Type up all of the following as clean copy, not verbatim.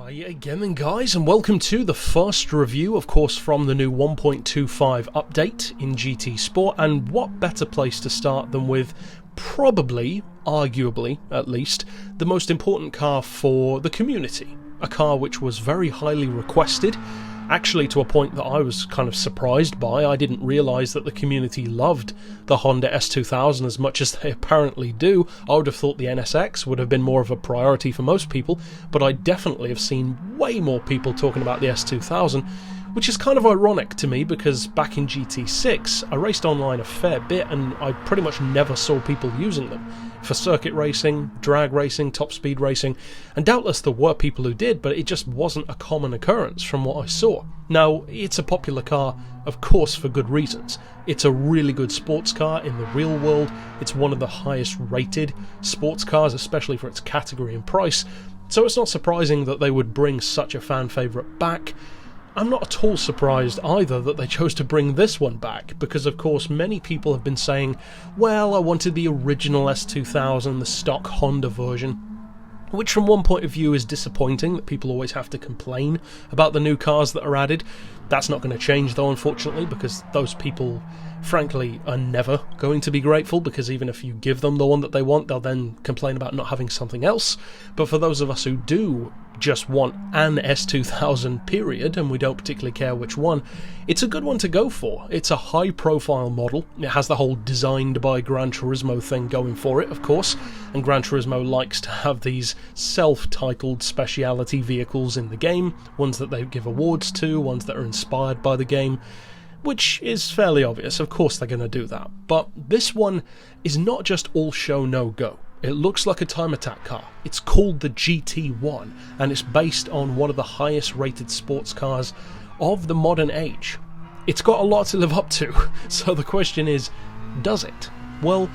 Hi again then guys, and welcome to the first review, of course, from the new 1.25 update in GT Sport. And what better place to start than with probably, arguably at least, the most important car for the community. A car which was very highly requested, actually to a point that I was kind of surprised by. I didn't realise that the community loved the Honda S2000 as much as they apparently do. I would have thought the NSX would have been more of a priority for most people, but I definitely have seen way more people talking about the S2000, which is kind of ironic to me because back in GT6 I raced online a fair bit and I pretty much never saw people using them for circuit racing, drag racing, top speed racing, and doubtless there were people who did, but it just wasn't a common occurrence from what I saw. Now, it's a popular car, of course, for good reasons. It's a really good sports car in the real world. It's one of the highest rated sports cars, especially for its category and price, so it's not surprising that they would bring such a fan favourite back. I'm not at all surprised either that they chose to bring this one back, because of course many people have been saying, well, I wanted the original S2000, the stock Honda version, which from one point of view is disappointing that people always have to complain about the new cars that are added. That's not going to change though, unfortunately, because those people frankly are never going to be grateful, because even if you give them the one that they want, they'll then complain about not having something else. But for those of us who do just want an S2000 period, and we don't particularly care which one, it's a good one to go for. It's a high profile model. It has the whole designed by Gran Turismo thing going for it, of course, and Gran Turismo likes to have these self-titled speciality vehicles in the game, ones that they give awards to, ones that are inspired by the game, which is fairly obvious. Of course they're going to do that. But this one is not just all show no go. It looks like a time attack car. It's called the GT1, and it's based on one of the highest rated sports cars of the modern age. It's got a lot to live up to, so the question is, does it? Well,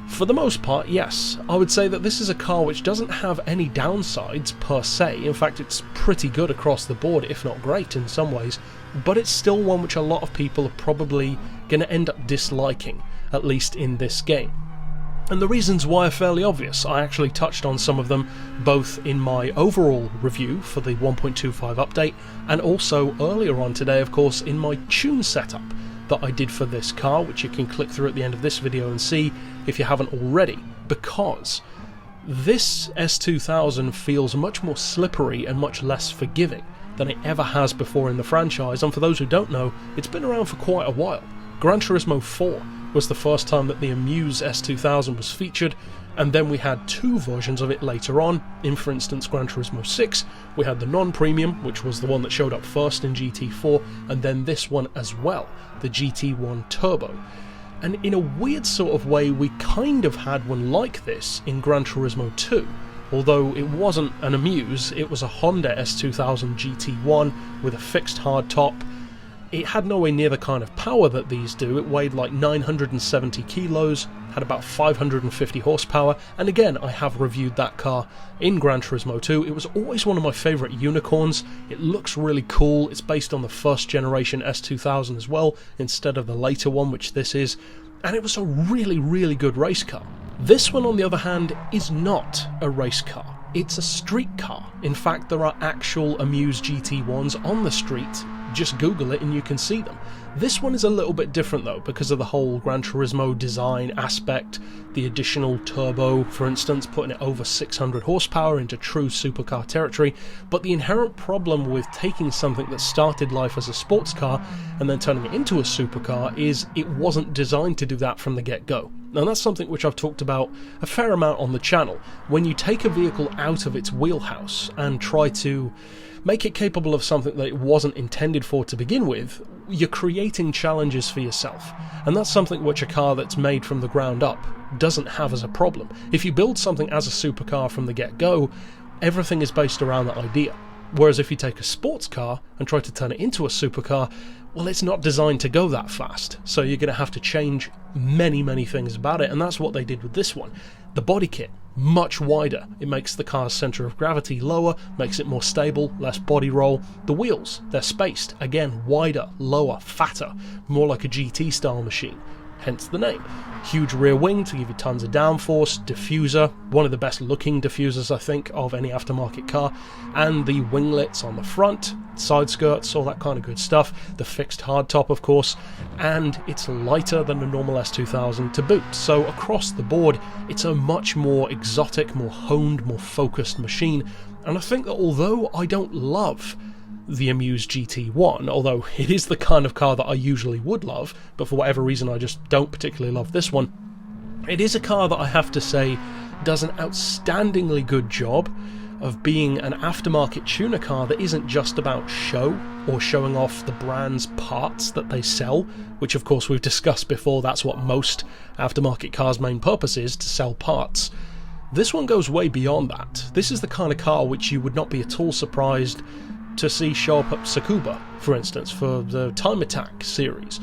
for the most part, yes. I would say that this is a car which doesn't have any downsides per se. In fact, it's pretty good across the board, if not great in some ways, but it's still one which a lot of people are probably going to end up disliking, at least in this game. And the reasons why are fairly obvious. I actually touched on some of them both in my overall review for the 1.25 update, and also earlier on today, of course, in my tune setup that I did for this car, which you can click through at the end of this video and see if you haven't already, because this S2000 feels much more slippery and much less forgiving than it ever has before in the franchise. And for those who don't know, it's been around for quite a while. Gran Turismo 4 was the first time that the Amuse S2000 was featured, and then we had two versions of it later on. In, for instance, Gran Turismo 6, we had the non-premium, which was the one that showed up first in GT4, and then this one as well, the GT1 Turbo. And in a weird sort of way, we kind of had one like this in Gran Turismo 2. Although it wasn't an Amuse, it was a Honda S2000 GT1 with a fixed hard top. It had nowhere near the kind of power that these do. It weighed like 970 kilos, had about 550 horsepower, and again, I have reviewed that car in Gran Turismo 2. It was always one of my favourite unicorns. It looks really cool. It's based on the first generation S2000 as well, instead of the later one, which this is, and it was a really, really good race car. This one, on the other hand, is not a race car. It's a street car. In fact, there are actual Amuse GT1s on the street. Just Google it and you can see them. This one is a little bit different though, because of the whole Gran Turismo design aspect, the additional turbo, for instance, putting it over 600 horsepower into true supercar territory. But the inherent problem with taking something that started life as a sports car and then turning it into a supercar is it wasn't designed to do that from the get-go. Now that's something which I've talked about a fair amount on the channel. When you take a vehicle out of its wheelhouse and try to make it capable of something that it wasn't intended for to begin with, you're creating challenges for yourself. And that's something which a car that's made from the ground up doesn't have as a problem. If you build something as a supercar from the get-go, everything is based around that idea. Whereas if you take a sports car and try to turn it into a supercar, well, it's not designed to go that fast. So you're going to have to change many, many things about it, and that's what they did with this one. The body kit, much wider. It makes the car's centre of gravity lower, makes it more stable, less body roll. The wheels, they're spaced, again, wider, lower, fatter, more like a GT style machine. hence the name. Huge rear wing to give you tons of downforce, diffuser, one of the best looking diffusers I think of any aftermarket car, and the winglets on the front, side skirts, all that kind of good stuff, the fixed hardtop of course, and it's lighter than the normal S2000 to boot. So across the board it's a much more exotic, more honed, more focused machine, and I think that although I don't love the Amuse GT1, although it is the kind of car that I usually would love, but for whatever reason I just don't particularly love this one, it is a car that I have to say does an outstandingly good job of being an aftermarket tuner car that isn't just about show or showing off the brand's parts that they sell, which of course we've discussed before, that's what most aftermarket cars' main purpose is, to sell parts. This one goes way beyond that. This is the kind of car which you would not be at all surprised to see show up at Tsukuba, for instance, for the Time Attack series.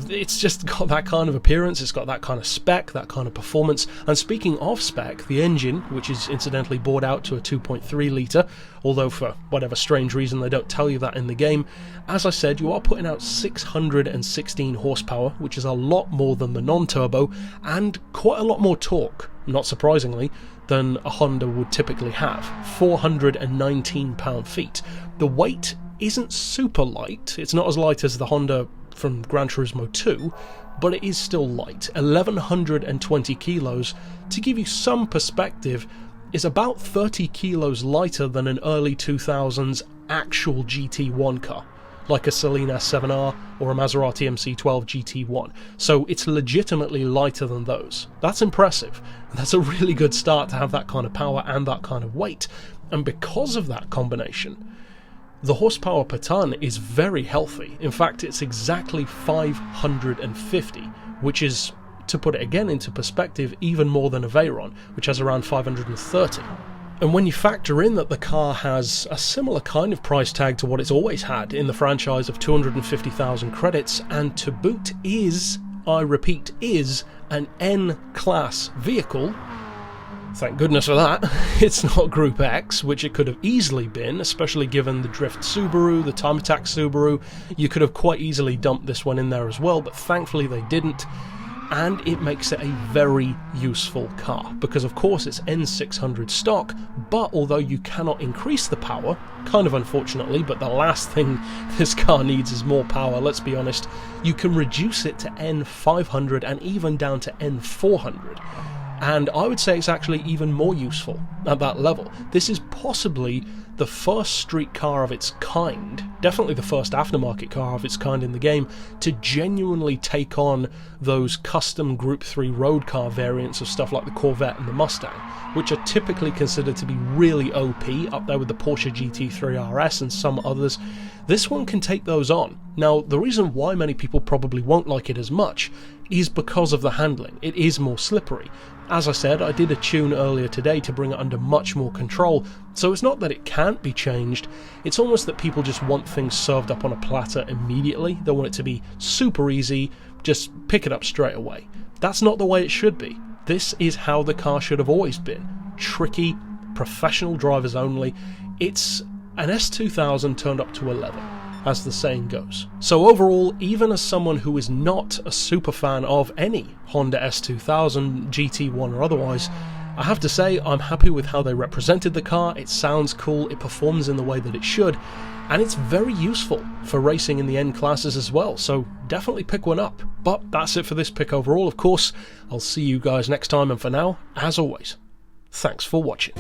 It's just got that kind of appearance, it's got that kind of spec, that kind of performance. And speaking of spec, the engine, which is incidentally bored out to a 2.3 litre, although for whatever strange reason they don't tell you that in the game, as I said, you are putting out 616 horsepower, which is a lot more than the non-turbo, and quite a lot more torque, not surprisingly, than a Honda would typically have. 419 pound-feet. The weight isn't super light, it's not as light as the Honda from Gran Turismo 2, but it is still light. 1120 kilos, to give you some perspective, is about 30 kilos lighter than an early 2000s actual GT1 car, like a Celine S7R or a Maserati MC12 GT1. So it's legitimately lighter than those. That's impressive. That's a really good start to have that kind of power and that kind of weight. And because of that combination, the horsepower per tonne is very healthy. In fact, it's exactly 550, which is, to put it again into perspective, even more than a Veyron, which has around 530. And when you factor in that the car has a similar kind of price tag to what it's always had in the franchise of 250,000 credits, and to boot is, I repeat, is an N-class vehicle, thank goodness for that, it's not Group X, which it could have easily been, especially given the Drift Subaru, the Time Attack Subaru. You could have quite easily dumped this one in there as well, but thankfully they didn't. And it makes it a very useful car, because of course it's N600 stock, but although you cannot increase the power, kind of unfortunately, but the last thing this car needs is more power, let's be honest, you can reduce it to N500 and even down to N400. And I would say it's actually even more useful at that level. This is possibly the first street car of its kind, definitely the first aftermarket car of its kind in the game, to genuinely take on those custom Group 3 road car variants of stuff like the Corvette and the Mustang, which are typically considered to be really OP, up there with the Porsche GT3 RS and some others. This one can take those on. Now, the reason why many people probably won't like it as much is because of the handling. It is more slippery. As I said, I did a tune earlier today to bring it under much more control, so it's not that it can't be changed, it's almost that people just want things served up on a platter immediately. They want it to be super easy, just pick it up straight away. That's not the way it should be. This is how the car should have always been. Tricky, professional drivers only. It's an S2000 turned up to 11, as the saying goes. So overall, even as someone who is not a super fan of any Honda S2000, GT1 or otherwise, I have to say I'm happy with how they represented the car. It sounds cool, it performs in the way that it should, and it's very useful for racing in the N classes as well, so definitely pick one up. But that's it for this pick overall, of course. I'll see you guys next time, and for now, as always, thanks for watching.